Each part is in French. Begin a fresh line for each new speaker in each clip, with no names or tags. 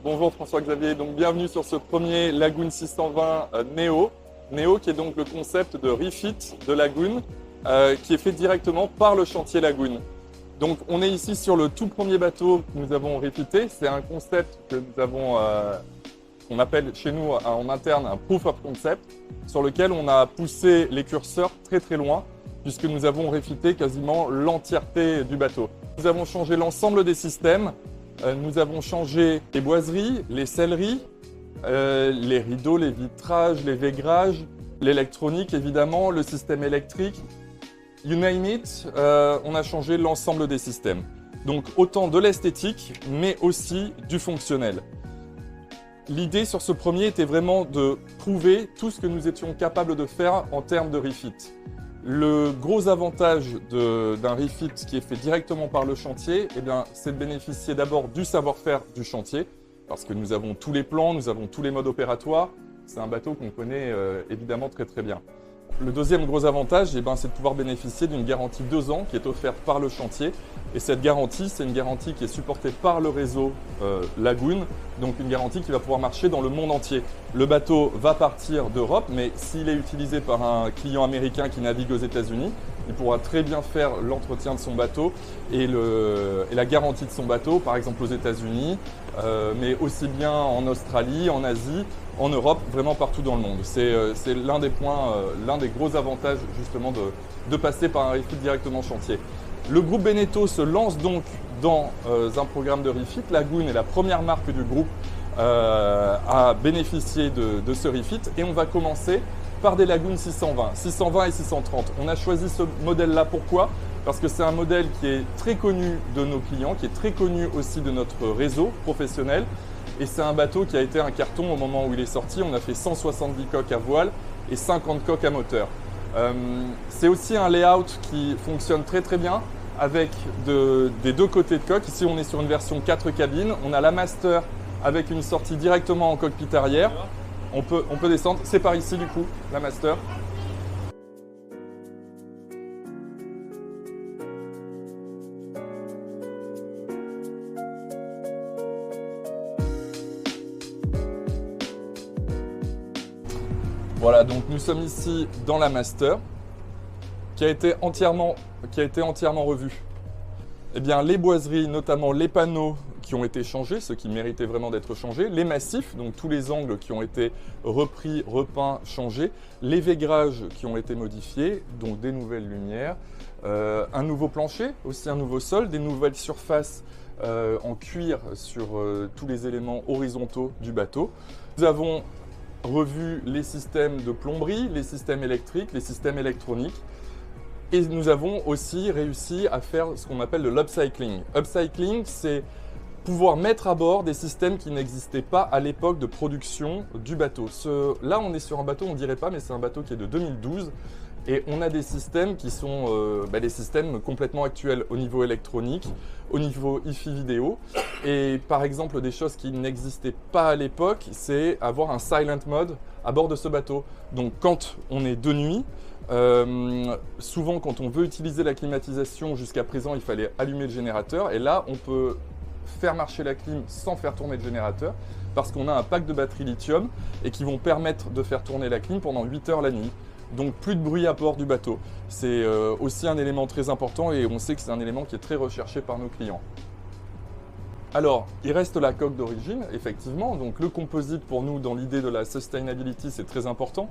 Bonjour François-Xavier, donc bienvenue sur ce premier Lagoon 620 Neo. Neo qui est donc le concept de refit de Lagoon qui est fait directement par le chantier Lagoon. Donc on est ici sur le tout premier bateau que nous avons refité. C'est un concept que nous avons, qu'on appelle chez nous en interne un proof of concept, sur lequel on a poussé les curseurs très très loin puisque nous avons refité quasiment l'entièreté du bateau. Nous avons changé l'ensemble des systèmes. Nous avons changé les boiseries, les selleries, les rideaux, les vitrages, les vaigrages, l'électronique évidemment, le système électrique. You name it, on a changé l'ensemble des systèmes. Donc autant de l'esthétique, mais aussi du fonctionnel. L'idée sur ce premier était vraiment de prouver tout ce que nous étions capables de faire en termes de refit. Le gros avantage d'un refit qui est fait directement par le chantier, c'est de bénéficier d'abord du savoir-faire du chantier, parce que nous avons tous les plans, nous avons tous les modes opératoires. C'est un bateau qu'on connaît évidemment très très bien. Le deuxième gros avantage, c'est de pouvoir bénéficier d'une garantie 2 ans qui est offerte par le chantier. Et cette garantie, c'est une garantie qui est supportée par le réseau Lagoon, donc une garantie qui va pouvoir marcher dans le monde entier. Le bateau va partir d'Europe, mais s'il est utilisé par un client américain qui navigue aux États-Unis, il pourra très bien faire l'entretien de son bateau et la garantie de son bateau, par exemple aux États-Unis, mais aussi bien en Australie, en Asie, en Europe, vraiment partout dans le monde. C'est l'un des points, l'un des gros avantages justement de passer par un refit directement chantier. Le groupe Beneteau se lance donc dans un programme de refit. Lagoon est la première marque du groupe à bénéficier de ce refit et on va commencer par des Lagoon 620, 620 et 630. On a choisi ce modèle-là, pourquoi? Parce que c'est un modèle qui est très connu de nos clients, qui est très connu aussi de notre réseau professionnel. Et c'est un bateau qui a été un carton au moment où il est sorti. On a fait 170 coques à voile et 50 coques à moteur. C'est aussi un layout qui fonctionne très très bien avec des deux côtés de coque. Ici, on est sur une version 4 cabines. On a la master avec une sortie directement en cockpit arrière. On peut descendre. C'est par ici du coup, la master. Voilà, donc nous sommes ici dans la master qui a été entièrement revue. Eh bien, les boiseries, notamment les panneaux qui ont été changés, ceux qui méritaient vraiment d'être changés, les massifs, donc tous les angles qui ont été repris, repeints, changés, les vaigrages qui ont été modifiés, donc des nouvelles lumières, un nouveau plancher, aussi un nouveau sol, des nouvelles surfaces en cuir sur tous les éléments horizontaux du bateau. Nous avons revu les systèmes de plomberie, les systèmes électriques, les systèmes électroniques. Et nous avons aussi réussi à faire ce qu'on appelle de l'upcycling. Upcycling, c'est pouvoir mettre à bord des systèmes qui n'existaient pas à l'époque de production du bateau. Là, on est sur un bateau, on ne dirait pas, mais c'est un bateau qui est de 2012. Et on a des systèmes qui sont des systèmes complètement actuels au niveau électronique, au niveau hi-fi vidéo. Et par exemple, des choses qui n'existaient pas à l'époque, c'est avoir un silent mode à bord de ce bateau. Donc quand on est de nuit, souvent quand on veut utiliser la climatisation, jusqu'à présent il fallait allumer le générateur. Et là, on peut faire marcher la clim sans faire tourner le générateur parce qu'on a un pack de batteries lithium et qui vont permettre de faire tourner la clim pendant 8 heures la nuit. Donc plus de bruit à bord du bateau. C'est aussi un élément très important et on sait que c'est un élément qui est très recherché par nos clients. Alors, il reste la coque d'origine, effectivement. Donc le composite pour nous, dans l'idée de la sustainability, c'est très important.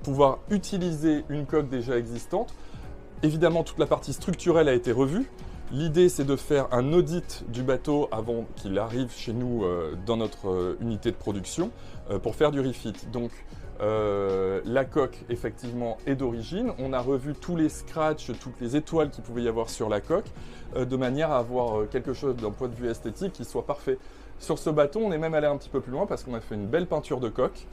Pouvoir utiliser une coque déjà existante. Évidemment, toute la partie structurelle a été revue. L'idée, c'est de faire un audit du bateau avant qu'il arrive chez nous dans notre unité de production pour faire du refit. Donc, la coque, effectivement, est d'origine. On a revu tous les scratchs, toutes les étoiles qu'il pouvait y avoir sur la coque, de manière à avoir quelque chose d'un point de vue esthétique qui soit parfait. Sur ce bateau, on est même allé un petit peu plus loin parce qu'on a fait une belle peinture de coque,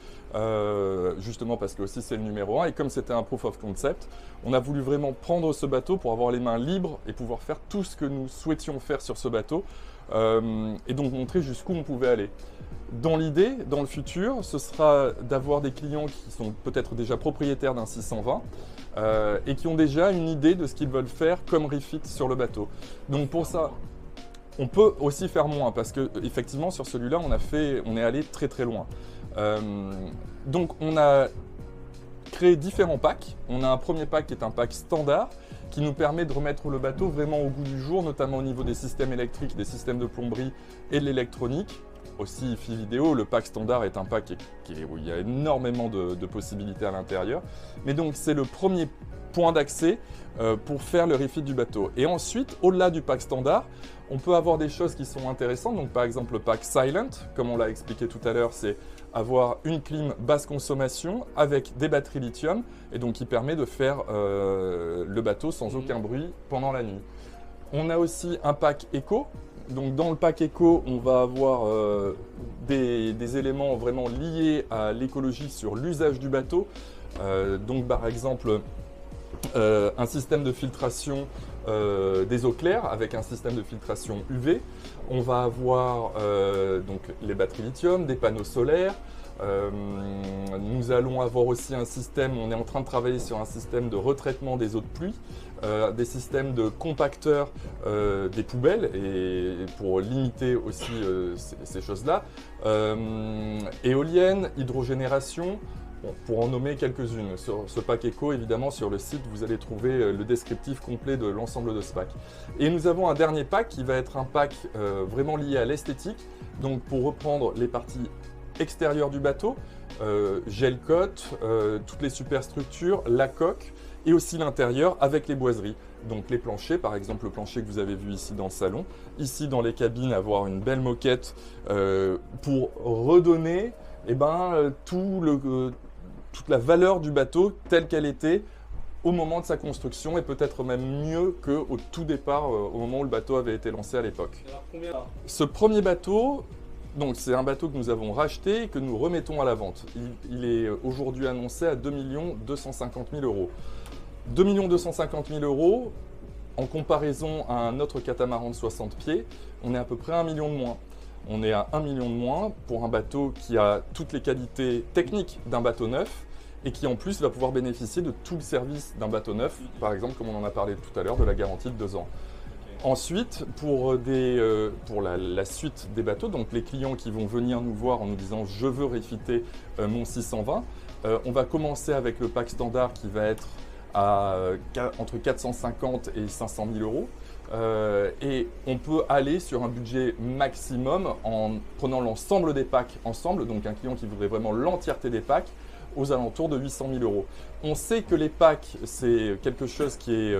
justement parce que aussi c'est le numéro 1. Et comme c'était un proof of concept, on a voulu vraiment prendre ce bateau pour avoir les mains libres et pouvoir faire tout ce que nous souhaitions faire sur ce bateau et donc montrer jusqu'où on pouvait aller. Dans l'idée, dans le futur, ce sera d'avoir des clients qui sont peut-être déjà propriétaires d'un 620 et qui ont déjà une idée de ce qu'ils veulent faire comme refit sur le bateau. Donc pour ça, On peut aussi faire moins parce que effectivement sur celui-là on est allé très très loin. Donc on a créé différents packs. On a un premier pack qui est un pack standard qui nous permet de remettre le bateau vraiment au goût du jour, notamment au niveau des systèmes électriques, des systèmes de plomberie et de l'électronique. Aussi IFI vidéo, le pack standard est un pack où il y a énormément de possibilités à l'intérieur. Mais donc c'est le premier point d'accès pour faire le refit du bateau. Et ensuite, au-delà du pack standard, on peut avoir des choses qui sont intéressantes. Donc par exemple le pack Silent, comme on l'a expliqué tout à l'heure, c'est avoir une clim basse consommation avec des batteries lithium et donc qui permet de faire le bateau sans aucun bruit pendant la nuit. On a aussi un pack éco. Donc dans le pack éco, on va avoir des éléments vraiment liés à l'écologie sur l'usage du bateau. Donc par exemple, un système de filtration des eaux claires avec un système de filtration UV. On va avoir donc les batteries lithium, des panneaux solaires. Nous allons avoir aussi un système, on est en train de travailler sur un système de retraitement des eaux de pluie, des systèmes de compacteurs des poubelles et pour limiter aussi ces choses-là. Éoliennes, hydrogénération. Bon, pour en nommer quelques-unes, sur ce pack éco, évidemment, sur le site, vous allez trouver le descriptif complet de l'ensemble de ce pack. Et nous avons un dernier pack qui va être un pack vraiment lié à l'esthétique. Donc pour reprendre les parties extérieures du bateau, gel coat, toutes les superstructures, la coque et aussi l'intérieur avec les boiseries. Donc les planchers, par exemple le plancher que vous avez vu ici dans le salon. Ici dans les cabines, avoir une belle moquette pour redonner toute la valeur du bateau telle qu'elle était au moment de sa construction et peut-être même mieux qu'au tout départ, au moment où le bateau avait été lancé à l'époque. Ce premier bateau, c'est un bateau que nous avons racheté et que nous remettons à la vente. Il est aujourd'hui annoncé à 2 250 000 €. 2 250 000 € en comparaison à un autre catamaran de 60 pieds, on est à peu près 1 million de moins. On est à 1 million de moins pour un bateau qui a toutes les qualités techniques d'un bateau neuf et qui en plus va pouvoir bénéficier de tout le service d'un bateau neuf, par exemple comme on en a parlé tout à l'heure, de la garantie de 2 ans. Ensuite, pour la suite des bateaux, donc les clients qui vont venir nous voir en nous disant « je veux refitter mon 620 », on va commencer avec le pack standard qui va être entre 450 et 500 000 €. Et on peut aller sur un budget maximum en prenant l'ensemble des packs ensemble, donc un client qui voudrait vraiment l'entièreté des packs, aux alentours de 800 000 €. On sait que les packs, c'est quelque chose qui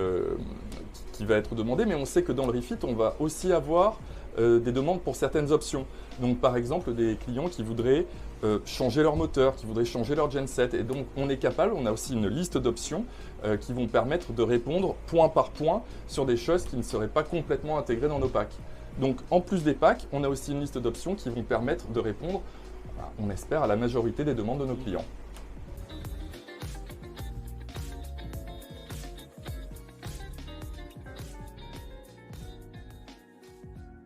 va être demandé, mais on sait que dans le refit, on va aussi avoir des demandes pour certaines options. Donc par exemple, des clients qui voudraient changer leur moteur, qui voudraient changer leur genset. Et donc on est capable, on a aussi une liste d'options qui vont permettre de répondre point par point sur des choses qui ne seraient pas complètement intégrées dans nos packs. Donc en plus des packs, on a aussi une liste d'options qui vont permettre de répondre, on espère, à la majorité des demandes de nos clients.